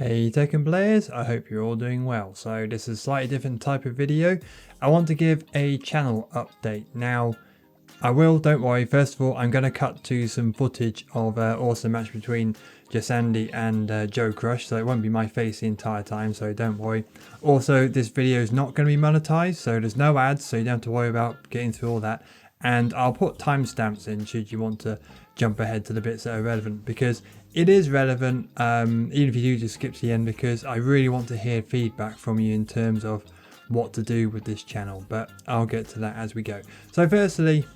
Hey Tekken players, I hope you're all doing well. So this is a slightly different type of video. I want to give a channel update. Now, don't worry, first of all, I'm going to cut to some footage of an awesome match between Jasandi and Joe Crush, so it won't be my face the entire time, so don't worry. Also, this video is not going to be monetized, so there's no ads, so you don't have to worry about getting through all that. And I'll put timestamps in should you want to jump ahead to the bits that are relevant, because it is relevant, even if you do just skip to the end, because I really want to hear feedback from you in terms of what to do with this channel, but I'll get to that as we go. So firstly,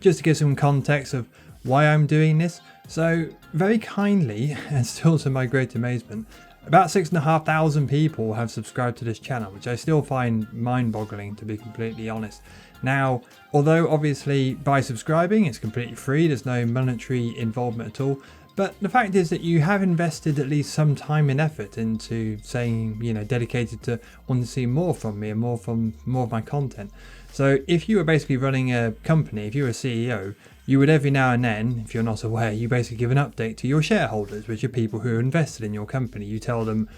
just to give some context of why I'm doing this. So very kindly, and still to my great amazement, about 6,500 people have subscribed to this channel, which I still find mind-boggling, to be completely honest. Now, although obviously by subscribing it's completely free, there's no monetary involvement at all, but the fact is that you have invested at least some time and effort into saying, dedicated to wanting to see more from me and more of my content. So if you were basically running a company, if you were a CEO, you would every now and then, if you're not aware, you basically give an update to your shareholders, which are people who are invested in your company. You tell them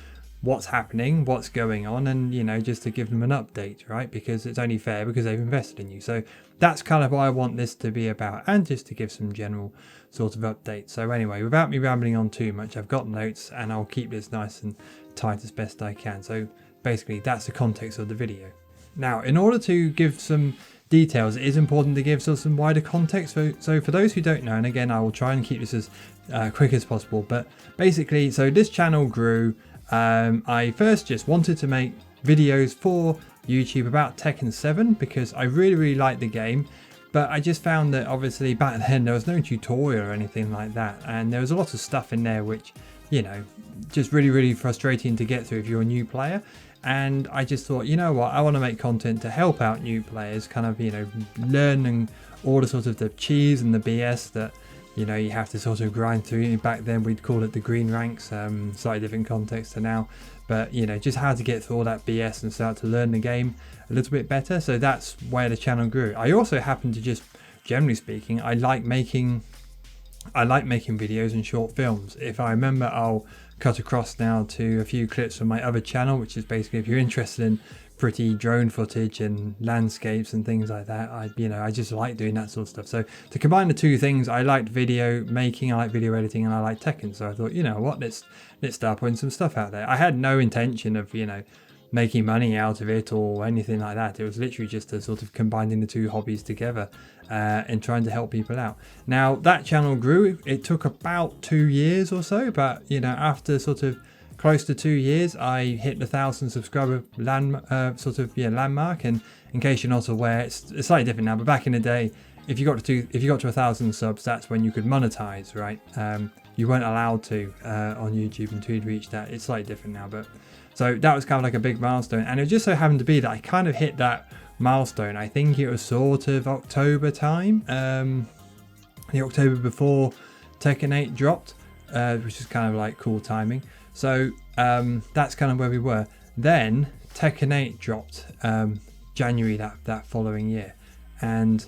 what's happening, what's going on, and just to give them an update, right? Because it's only fair because they've invested in you. So that's kind of what I want this to be about, and just to give some general sort of updates. So anyway, without me rambling on too much, I've got notes and I'll keep this nice and tight as best I can. So basically that's the context of the video. Now, in order to give some details, it is important to give some wider context. So for those who don't know, and again, I will try and keep this as quick as possible, but basically, so this channel grew. I first just wanted to make videos for YouTube about Tekken 7 because I really liked the game, but I just found that obviously back then there was no tutorial or anything like that, and there was a lot of stuff in there which, just really frustrating to get through if you're a new player. And I just thought, you know what, I want to make content to help out new players, kind of, learning all the sort of the cheese and the BS that, you have to sort of grind through. Back then we'd call it the green ranks, slightly different context to now, but just how to get through all that BS and start to learn the game a little bit better. So that's where the channel grew. I also happen to just, generally speaking, I like making videos and short films. If I remember, I'll cut across now to a few clips from my other channel, which is basically if you're interested in pretty drone footage and landscapes and things like that. I just like doing that sort of stuff. So to combine the two things, I liked video making, I like video editing, and I like Tekken. So I thought, let's start putting some stuff out there. I had no intention of making money out of it or anything like that. It was literally just a sort of combining the two hobbies together and trying to help people out. Now that channel grew. It took about 2 years or so, but after sort of close to 2 years, I hit the 1,000 subscriber landmark. And in case you're not aware, it's slightly different now, but back in the day, if you got to 1,000 subs, that's when you could monetize, right? You weren't allowed to on YouTube until you'd reached that. It's slightly different now, but so that was kind of like a big milestone, and it just so happened to be that I kind of hit that milestone. I think it was sort of October time, the October before Tekken 8 dropped, which is kind of like cool timing. So that's kind of where we were. Then Tekken 8 dropped January that following year, and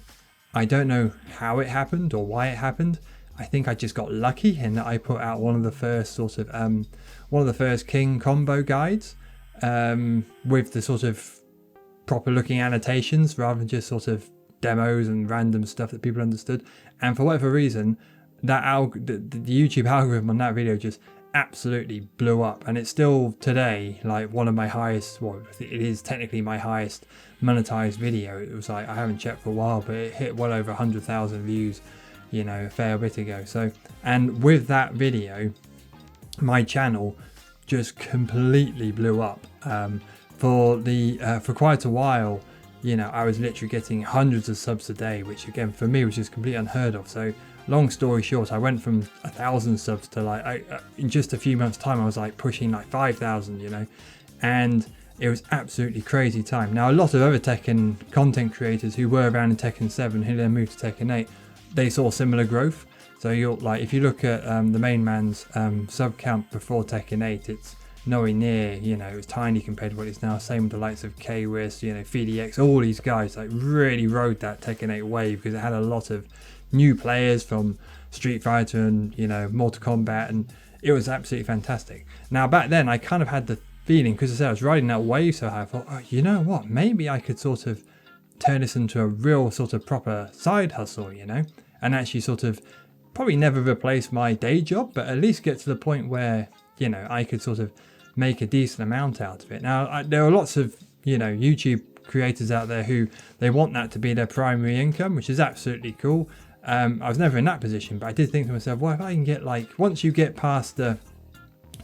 I don't know how it happened or why it happened. I think I just got lucky in that I put out one of the first King combo guides with the sort of proper looking annotations rather than just sort of demos and random stuff that people understood. And for whatever reason, the YouTube algorithm on that video just absolutely blew up, and it's still today like one of my highest, it is technically my highest monetized video. It was like, I haven't checked for a while, but it hit well over 100,000 views a fair bit ago. So, and with that video, my channel just completely blew up. For quite a while, I was literally getting hundreds of subs a day, which again for me was just completely unheard of. So long story short, I went from 1,000 subs to in just a few months time, I was like pushing like 5,000, and it was absolutely crazy time. Now a lot of other Tekken content creators who were around in Tekken 7 who then moved to Tekken 8, they saw similar growth. So if you look at the main man's sub count before Tekken 8, it's nowhere near, it was tiny compared to what it's now. Same with the likes of K-Wiz, FeedEx, all these guys really rode that Tekken 8 wave because it had a lot of new players from Street Fighter and Mortal Kombat, and it was absolutely fantastic. Now back then I kind of had the feeling, because I said I was riding that wave so high, I thought, oh, you know what, maybe I could sort of turn this into a real sort of proper side hustle, you know, and actually sort of probably never replace my day job, but at least get to the point where, you know, I could sort of make a decent amount out of it. Now, there are lots of, you know, YouTube creators out there who they want that to be their primary income, which is absolutely cool. I was never in that position, but I did think to myself, well, if I can get, like, once you get past the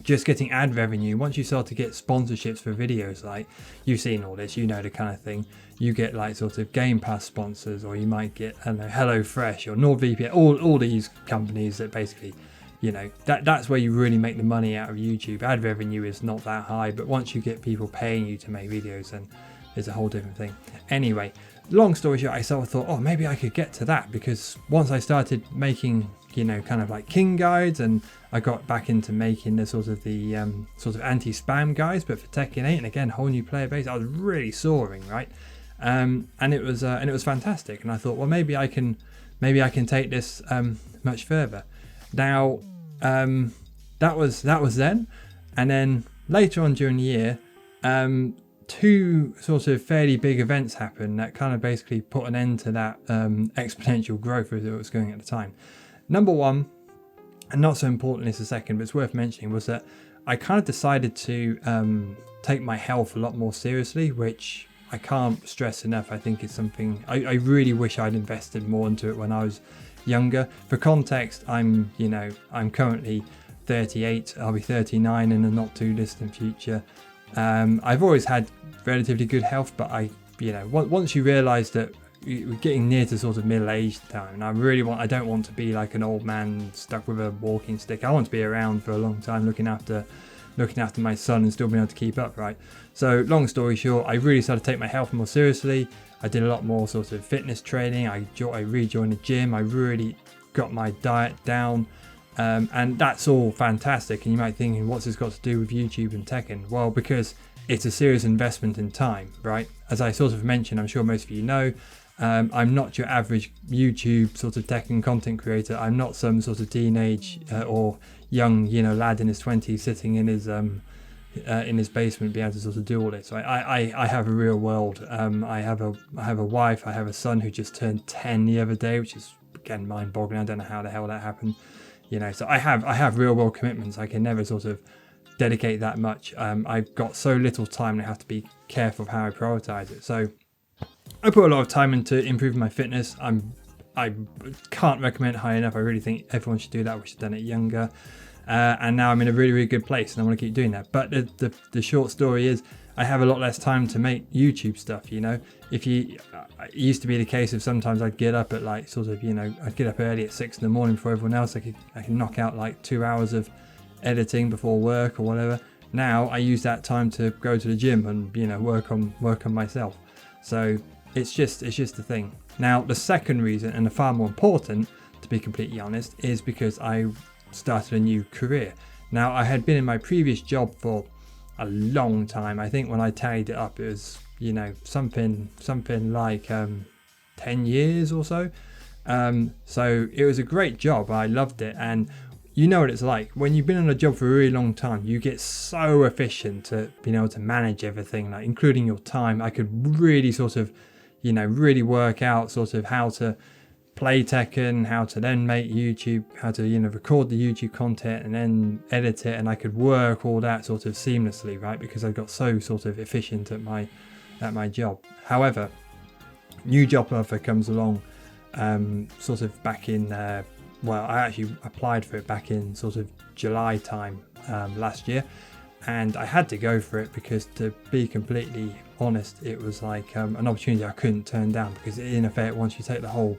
just getting ad revenue, once you start to get sponsorships for videos, like you've seen all this, you know, the kind of thing, you get like sort of Game Pass sponsors, or you might get, I don't know, HelloFresh or NordVPN, all these companies that basically, you know, that's where you really make the money out of YouTube. Ad revenue is not that high, but once you get people paying you to make videos, then it's a whole different thing. Anyway, long story short, I sort of thought, oh, maybe I could get to that, because once I started making, you know, kind of like King guides, and I got back into making the sort of anti-spam guides, but for Tekken 8, and again, whole new player base, I was really soaring, right? And it was fantastic, and I thought, well, maybe I can take this much further. Now, that was then, and then later on during the year, two sort of fairly big events happened that kind of basically put an end to that exponential growth as it was going at the time. Number one, and not so important as the second, but it's worth mentioning, was that I kind of decided to take my health a lot more seriously, which I can't stress enough. I think it's something I really wish I'd invested more into it when I was younger. For context, I'm currently 38. I'll be 39 in the not too distant future. I've always had relatively good health, but once you realise that we're getting near to sort of middle-aged time, and I don't want to be like an old man stuck with a walking stick. I want to be around for a long time, looking after my son and still being able to keep up, right? So long story short, I really started to take my health more seriously. I did a lot more sort of fitness training. I rejoined the gym. I really got my diet down, and that's all fantastic. And you might be thinking, what's this got to do with YouTube and Tekken? Well, because it's a serious investment in time, right? As I sort of mentioned, I'm sure most of you know, I'm not your average YouTube sort of Tekken content creator. I'm not some sort of teenage or young, lad in his 20s sitting in his basement being able to sort of do all this. So I have a real world. I have a wife. I have a son who just turned 10 the other day, which is again mind-boggling. I don't know how the hell that happened. So I have real world commitments. I can never sort of dedicate that much. I've got so little time, and I have to be careful of how I prioritize it. So I put a lot of time into improving my fitness. I can't recommend it high enough. I really think everyone should do that. We should have done it younger. And now I'm in a really, really good place, and I want to keep doing that. But the short story is, I have a lot less time to make YouTube stuff. It used to be the case of sometimes I'd get up at I'd get up early at 6 in the morning before everyone else. I can knock out like 2 hours of editing before work or whatever. Now I use that time to go to the gym and work on myself. So it's just a thing. Now the second reason, and the far more important, to be completely honest, is because I started a new career. Now I had been in my previous job for a long time. I think when I tallied it up, it was something like 10 years or so. So it was a great job. I loved it, and you know what it's like when you've been on a job for a really long time. You get so efficient at being able to manage everything, like including your time. I could really sort of really work out sort of how to play Tekken, how to then make YouTube, how to record the YouTube content and then edit it, and I could work all that sort of seamlessly, right? Because I got so sort of efficient at my job. However, new job offer comes along sort of back in I actually applied for it back in sort of July time last year, and I had to go for it because, to be completely honest, it was like an opportunity I couldn't turn down, because in effect, once you take the whole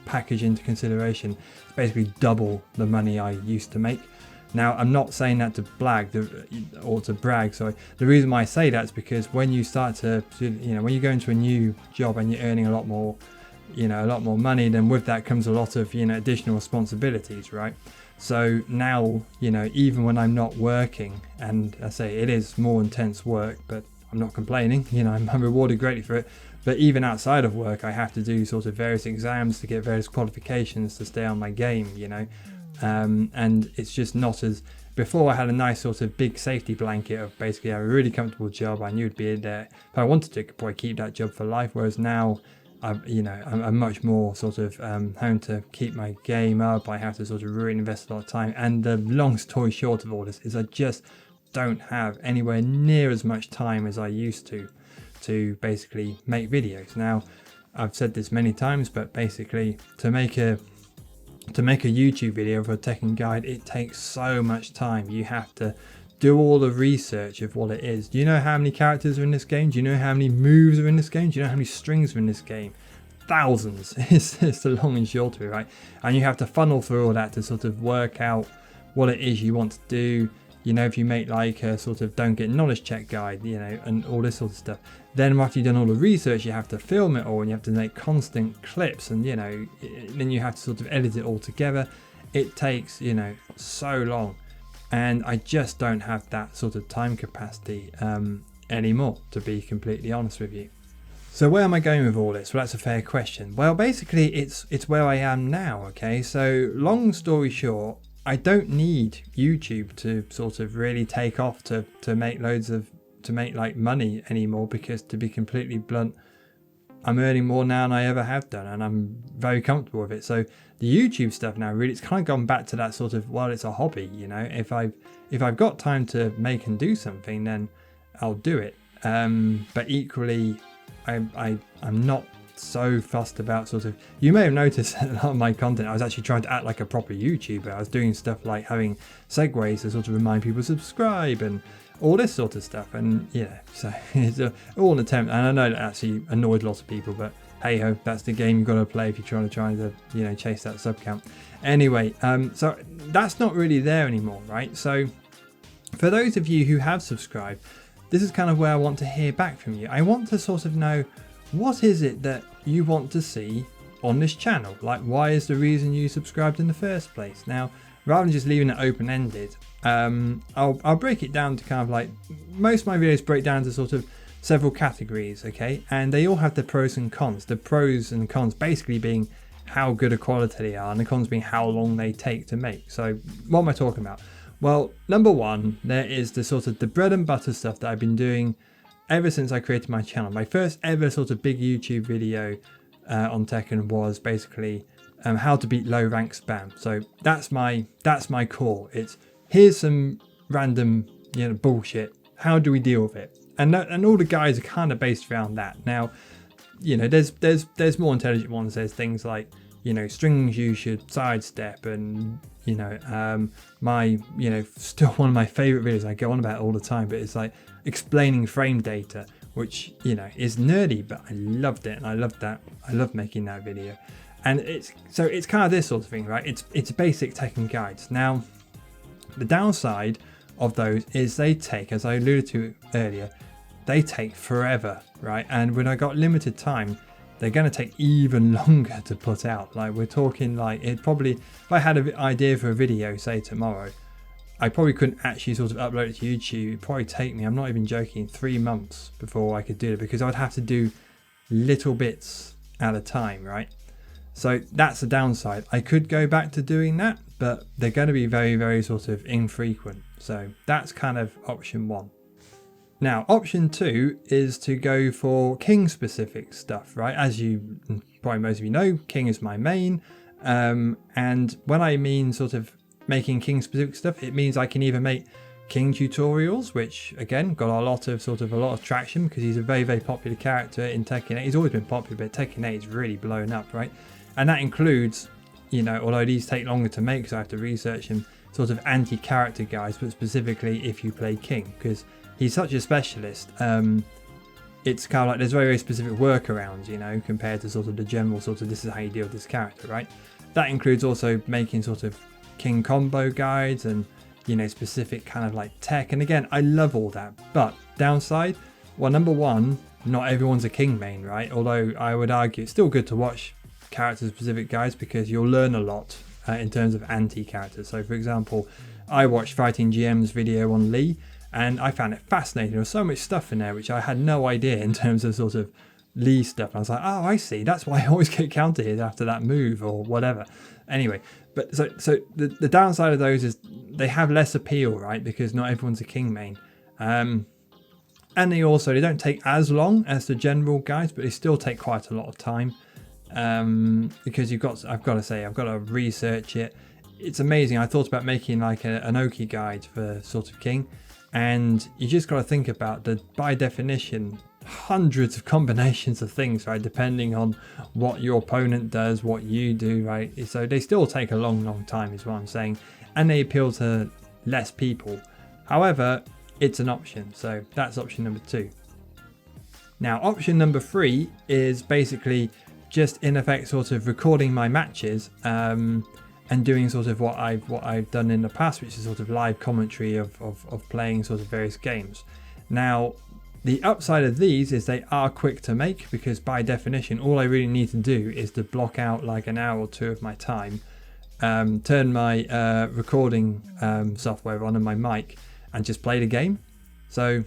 package into consideration, it's basically double the money I used to make. Now, I'm not saying that to brag. Sorry. The reason why I say that is because when you start to, when you go into a new job and you're earning a lot more money, then with that comes a lot of, additional responsibilities, right? So now, even when I'm not working, and I say it is more intense work, but I'm not complaining, I'm rewarded greatly for it. But even outside of work, I have to do sort of various exams to get various qualifications to stay on my game, and it's just not as before I had a nice sort of big safety blanket of basically a really comfortable job. I knew it'd be in there. If I wanted to, I could probably keep that job for life. Whereas now, I'm much more sort of having to keep my game up. I have to sort of really invest a lot of time. And the long story short of all this is I just don't have anywhere near as much time as I used to basically make videos. Now, I've said this many times, but basically to make a YouTube video for a Tekken guide, it takes so much time. You have to do all the research of what it is. Do you know how many characters are in this game? Do you know how many moves are in this game? Do you know how many strings are in this game? Thousands. It's the long and short of it, right? And you have to funnel through all that to sort of work out what it is you want to do. You know, if you make like a sort of don't get knowledge check guide, you know, and all this sort of stuff, then after you've done all the research, you have to film it all and you have to make constant clips, and you know, then you have to sort of edit it all together. It takes, you know, so long, and I just don't have that sort of time capacity anymore, to be completely honest with you. So where am I going with all this? Well, that's a fair question. Well, basically it's where I am now. Okay, so long story short, I don't need YouTube to sort of really take off to make like money anymore, because to be completely blunt, I'm earning more now than I ever have done, and I'm very comfortable with it. So the YouTube stuff now, really, it's kind of gone back to that sort of, well, it's a hobby, you know. If I've got time to make and do something, then I'll do it. But equally, I'm not so fussed about sort of, you may have noticed a lot of my content, I was actually trying to act like a proper YouTuber. I was doing stuff like having segues to sort of remind people to subscribe and all this sort of stuff, and yeah, so it's all an attempt, and I know that actually annoyed lots of people, but hey ho, that's the game you've got to play if you're trying to you know, chase that sub count. Anyway, so that's not really there anymore, right? So for those of you who have subscribed, this is kind of where I want to hear back from you. I want to sort of know, what is it that you want to see on this channel? Like, why is the reason you subscribed in the first place? Now, rather than just leaving it open-ended, I'll break it down to kind of like, most of my videos break down to sort of several categories, okay? And they all have the pros and cons. The pros and cons basically being how good a quality they are, and the cons being how long they take to make. So what am I talking about? Well, number one, there is the sort of the bread and butter stuff that I've been doing ever since I created my channel. My first ever sort of big YouTube video on Tekken was basically how to beat low rank spam. So that's my core. It's, here's some random, you know, bullshit. How do we deal with it? And all the guys are kind of based around that. Now, you know, there's more intelligent ones. There's things like, you know, strings you should sidestep, and you know, still one of my favorite videos I go on about all the time, but it's like explaining frame data, which, you know, is nerdy, but I loved it, and I loved that. I loved making that video. And it's kind of this sort of thing, right? It's basic Tekken guides. Now, the downside of those is they take, as I alluded to earlier, they take forever, right? And when I got limited time, they're going to take even longer to put out. Like, we're talking like, it probably, if I had an idea for a video, say tomorrow, I probably couldn't actually sort of upload it to YouTube. It'd probably take me, I'm not even joking, 3 months before I could do it, because I'd have to do little bits at a time, right? So that's the downside. I could go back to doing that, but they're going to be very, very sort of infrequent. So that's kind of option one. Now, option two is to go for King specific stuff, right? As you probably most of you know, King is my main. And when I mean sort of making King specific stuff, it means I can either make King tutorials, which again got a lot of traction because he's a very, very popular character in Tekken 8. He's always been popular, but Tekken 8 is really blown up, right? And that includes, you know, although these take longer to make because I have to research them, sort of anti-character guides, but specifically if you play King, because he's such a specialist. It's kind of like there's very, very specific workarounds, you know, compared to sort of the general sort of this is how you deal with this character, right? That includes also making sort of King combo guides and, you know, specific kind of like tech. And again, I love all that, but downside, well, number one, not everyone's a King main, right? Although I would argue it's still good to watch character specific guides because you'll learn a lot in terms of anti-characters. So for example, I watched Fighting GM's video on Lee, and I found it fascinating. There was so much stuff in there which I had no idea in terms of sort of Lee stuff. And I was like, oh, I see. That's why I always get counter hit after that move or whatever. Anyway, but so the downside of those is they have less appeal, right? Because not everyone's a king main. And they don't take as long as the general guides, but they still take quite a lot of time. Because I've got to research it. It's amazing. I thought about making like an Oki guide for sort of king, and you just got to think about that by definition, hundreds of combinations of things, right? Depending on what your opponent does, what you do, right? So they still take a long time is what I'm saying, and they appeal to less people. However, it's an option. So that's option number 2. Now, option number 3 is basically just in effect sort of recording my matches, and doing sort of what I've done in the past, which is sort of live commentary of playing sort of various games. Now, the upside of these is they are quick to make, because by definition, all I really need to do is to block out like an hour or 2 of my time, turn my recording software on and my mic, and just play the game. So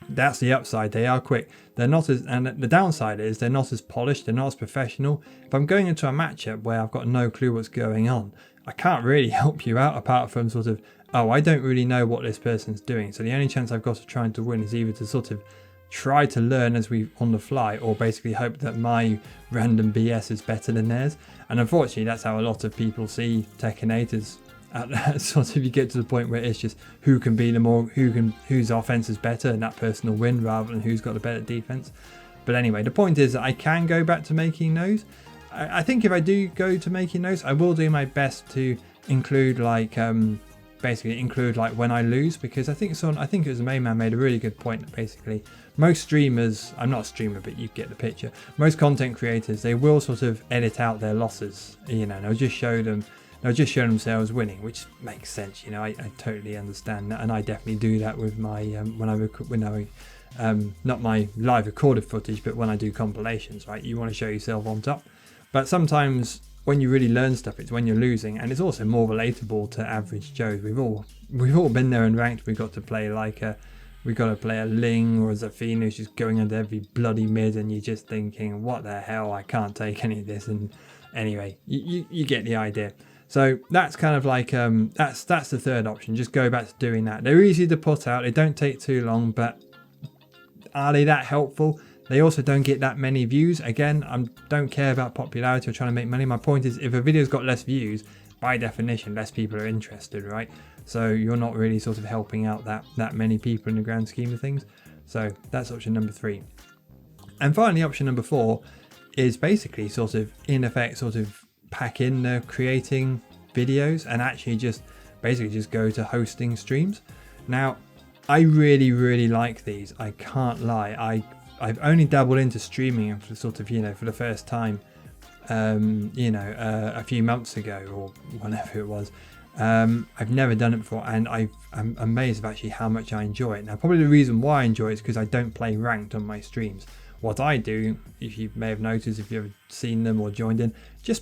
that's the upside. They are quick. They're not as, and the downside is they're not as polished. They're not as professional. If I'm going into a matchup where I've got no clue what's going on, I can't really help you out apart from sort of, oh, I don't really know what this person's doing. So the only chance I've got of trying to win is either to sort of try to learn as we on the fly, or basically hope that my random BS is better than theirs. And unfortunately, that's how a lot of people see Tekken 8 as. Sort of you get to the point where it's just who can be whose offense is better, and that person will win rather than who's got a better defense. But anyway, the point is that I can go back to making those. I think if I do go to making those, I will do my best to include like basically include like when I lose, because I think it was the main man made a really good point that basically most streamers, I'm not a streamer but you get the picture, most content creators, they will sort of edit out their losses, you know, and they'll just show themselves winning, which makes sense, you know. I totally understand that, and I definitely do that with my not my live recorded footage, but when I do compilations, right? You want to show yourself on top, but sometimes when you really learn stuff, it's when you're losing, and it's also more relatable to average Joes. We've all been there in ranked. We got to play a Ling or a Zafina who's just going under every bloody mid, and you're just thinking, what the hell? I can't take any of this. And anyway, you get the idea. So that's kind of like that's the third option. Just go back to doing that. They're easy to put out. They don't take too long, but are they that helpful? They also don't get that many views. Again, I don't care about popularity or trying to make money. My point is, if a video's got less views, by definition, less people are interested, right? So you're not really sort of helping out that many people in the grand scheme of things. So that's option number 3. And finally, option number 4 is basically sort of in effect sort of pack in the creating videos and actually just go to hosting streams. Now, I really like these. I can't lie. I've only dabbled into streaming for sort of, you know, for the first time, a few months ago or whenever it was. I've never done it before, and I'm amazed of actually how much I enjoy it. Now, probably the reason why I enjoy it is because I don't play ranked on my streams. What I do, if you may have noticed, if you've ever seen them or joined in,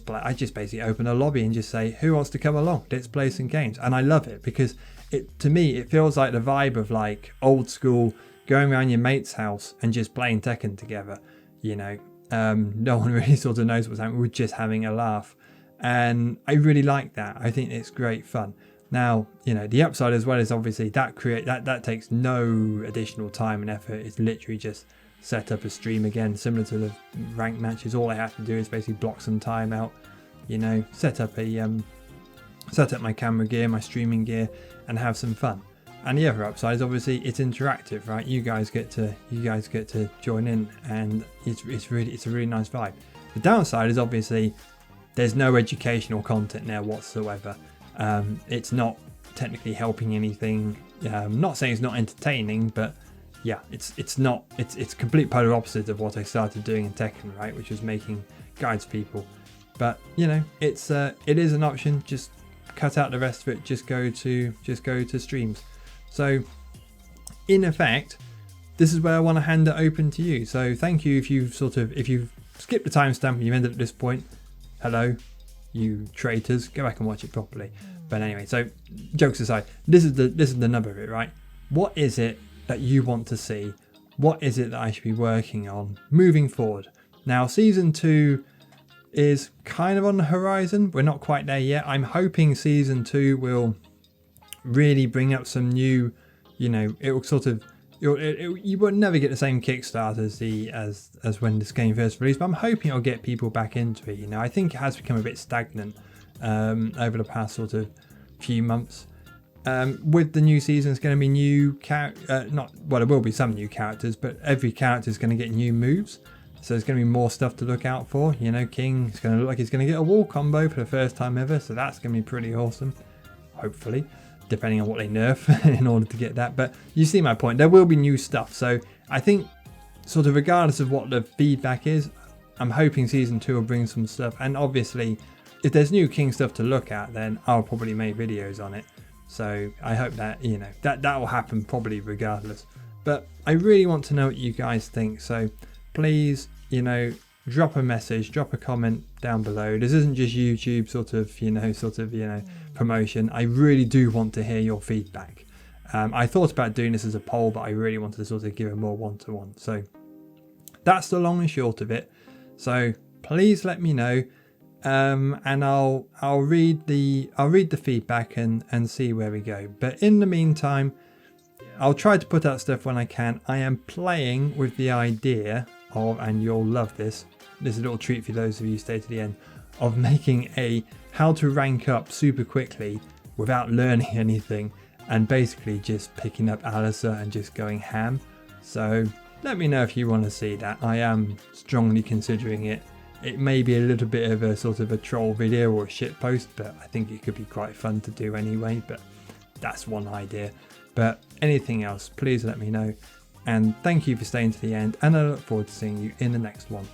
I just basically open a lobby and just say, who wants to come along? Let's play some games. And I love it because to me, it feels like the vibe of like old school, going around your mate's house and just playing Tekken together. You know, no one really sort of knows what's happening. We're just having a laugh. And I really like that. I think it's great fun. Now, you know, the upside as well is obviously that takes no additional time and effort. It's literally just set up a stream again, similar to the ranked matches. All I have to do is basically block some time out, you know, set up my camera gear, my streaming gear, and have some fun. And the other upside is obviously it's interactive, right? You guys get to join in, and it's a really nice vibe. The downside is obviously there's no educational content there whatsoever. It's not technically helping anything. Not saying it's not entertaining, but yeah, it's complete polar opposite of what I started doing in Tekken, right? Which was making guides for people. But you know, it is an option. Just cut out the rest of it. Just go to streams. So in effect, this is where I want to hand it open to you. So thank you if you've skipped the timestamp and you've ended at this point. Hello, you traitors. Go back and watch it properly. But anyway, so jokes aside, this is the nub of it, right? What is it that you want to see what is it that I should be working on moving forward. Now, season 2 is kind of on the horizon. We're not quite there yet. I'm hoping season 2 will really bring up some new, it will sort of, you would never get the same Kickstarter as when this game first released, but I'm hoping it'll get people back into it. I think it has become a bit stagnant over the past sort of few months. With the new season, it's going to be new there will be some new characters, but every character is going to get new moves. So there's going to be more stuff to look out for. King is going to look like he's going to get a wall combo for the first time ever. So that's going to be pretty awesome. Hopefully, depending on what they nerf in order to get that. But you see my point. There will be new stuff. So I think sort of regardless of what the feedback is, I'm hoping season 2 will bring some stuff. And obviously, if there's new King stuff to look at, then I'll probably make videos on it. So I hope that, that will happen probably regardless. But I really want to know what you guys think. So please, drop a message, drop a comment down below. This isn't just YouTube sort of promotion. I really do want to hear your feedback. I thought about doing this as a poll, but I really wanted to sort of give it more one-to-one. So that's the long and short of it. So please let me know. And I'll read the feedback and see where we go. But in the meantime, I'll try to put out stuff when I can. I am playing with the idea of, and you'll love this is a little treat for those of you who stay to the end, of making a how to rank up super quickly without learning anything, and basically just picking up Alyssa and just going ham. So let me know if you want to see that. I am strongly considering it. It may be a little bit of a sort of a troll video or a shit post, but I think it could be quite fun to do anyway. But that's one idea. But anything else, please let me know. And thank you for staying to the end, and I look forward to seeing you in the next one.